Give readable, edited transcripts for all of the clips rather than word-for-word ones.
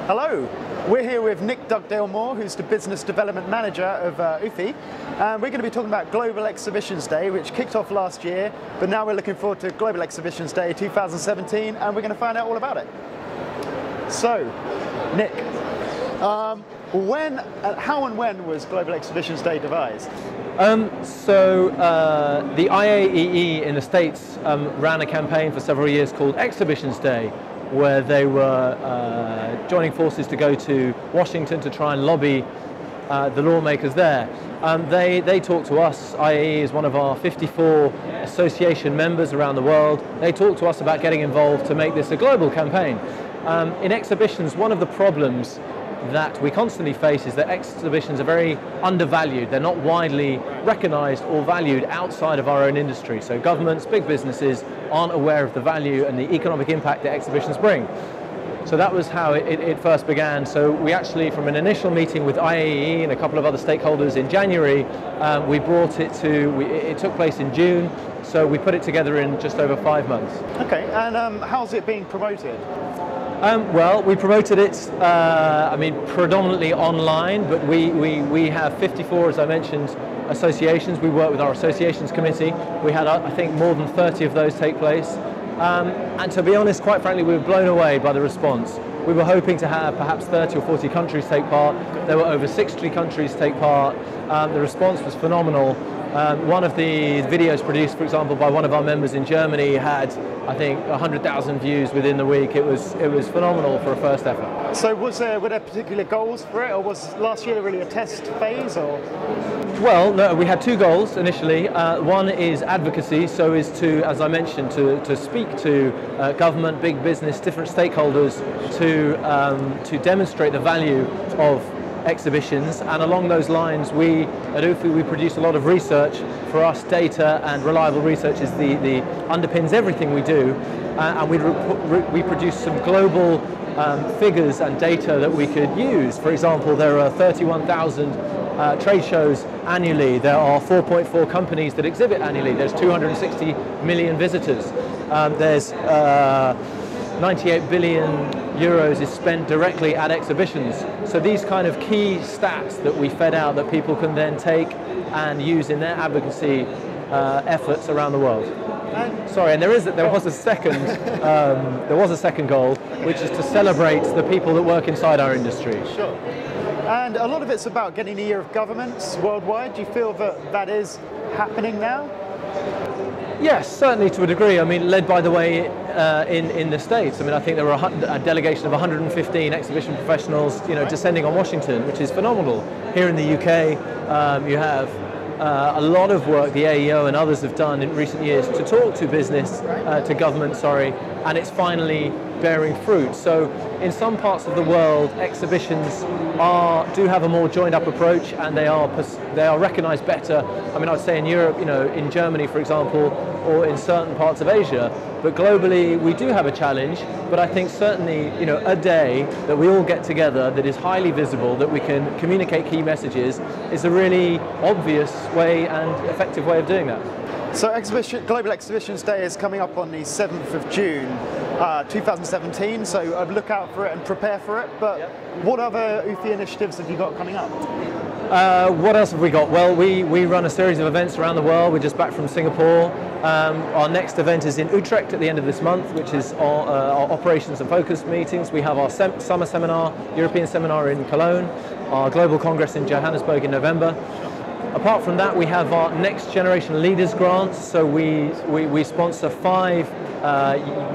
Hello, we're here with Nick Dugdale-Moore, who's the Business Development Manager of UFI, and we're going to be talking about Global Exhibitions Day, which kicked off last year, but now we're looking forward to Global Exhibitions Day 2017, and we're going to find out all about it. So, Nick, how and when was Global Exhibitions Day devised? The IAEE in the States ran a campaign for several years called Exhibitions Day, where they were joining forces to go to Washington to try and lobby the lawmakers there. They talked to us. IAEE is one of our 54 association members around the world. They talked to us about getting involved to make this a global campaign. In exhibitions, one of the problems that we constantly face is that exhibitions are very undervalued. They're not widely recognized or valued outside of our own industry. So governments, big businesses aren't aware of the value and the economic impact that exhibitions bring. So that was how it first began. So we actually, from an initial meeting with IAEE and a couple of other stakeholders in January, we brought it to, it took place in June, so we put it together in just over 5 months. Okay, and how's it being promoted? Well, we promoted it, predominantly online, but we have 54, as I mentioned, associations. We work with our associations committee. We had, I think, more than 30 of those take place. And to be honest, quite frankly, we were blown away by the response. We were hoping to have perhaps 30 or 40 countries take part. There were over 60 countries take part. The response was phenomenal. One of the videos produced, for example, by one of our members in Germany had, I think, 100,000 views within the week. It was phenomenal for a first effort. So were there particular goals for it, or was last year really a test phase? Or? Well, no, we had two goals initially. One is advocacy, so is to, as I mentioned, to speak to government, big business, different stakeholders to demonstrate the value of exhibitions, and along those lines we at UFI we produce a lot of research. For us, data and reliable research is the underpins everything we do, and we produce some global figures and data that we could use. For example, there are 31,000 trade shows annually. There are 4.4 companies that exhibit annually. There's 260 million visitors. There's 98 billion euros is spent directly at exhibitions. So these kind of key stats that we fed out that people can then take and use in their advocacy efforts around the world. Sorry, and there was a second goal, which is to celebrate the people that work inside our industry. Sure. And a lot of it's about getting the ear of governments worldwide. Do you feel that is happening now? Yes, certainly to a degree. I mean, led by the way in the States. I mean, I think there were a delegation of 115 exhibition professionals, descending on Washington, which is phenomenal. Here in the UK, you have a lot of work the AEO and others have done in recent years to talk to business, to government, and it's finally bearing fruit. So in some parts of the world, exhibitions do have a more joined up approach, and they are recognized better. I mean, I'd say in Europe, in Germany, for example, or in certain parts of Asia. But globally, we do have a challenge, but I think certainly, a day that we all get together that is highly visible, that we can communicate key messages, is a really obvious way and effective way of doing that. So Global Exhibitions Day is coming up on the 7th of June 2017, so look out for it and prepare for it. But what other UFI initiatives have you got coming up? What else have we got? Well, we run a series of events around the world. We're just back from Singapore. Our next event is in Utrecht at the end of this month, which is our operations and focus meetings. We have our summer seminar, European seminar in Cologne, our global congress in Johannesburg in November. Apart from that, we have our Next Generation Leaders grants. So we sponsor 5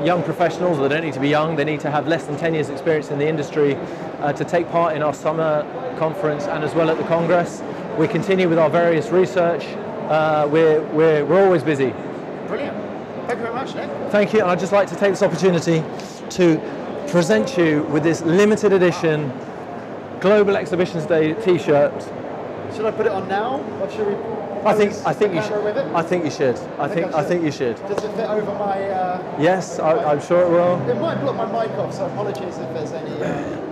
young professionals. They don't need to be young, they need to have less than 10 years experience in the industry to take part in our summer conference and as well at the Congress. We continue with our various research. We're always busy. Brilliant. Thank you very much, Nick. Thank you, and I'd just like to take this opportunity to present you with this limited edition Global Exhibitions Day t-shirt. Should I put it on now, or should we? I think you should. With it? I think you should. I think you should. Does it fit over my? Yes, I'm sure it will. It might block my mic off, so apologies if there's any.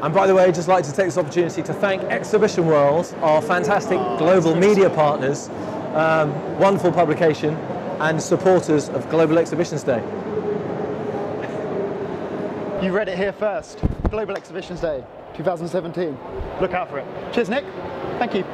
And by the way, I'd just like to take this opportunity to thank Exhibition World, our fantastic global media partners, wonderful publication, and supporters of Global Exhibitions Day. You read it here first. Global Exhibitions Day 2017. Look out for it. Cheers, Nick. Thank you.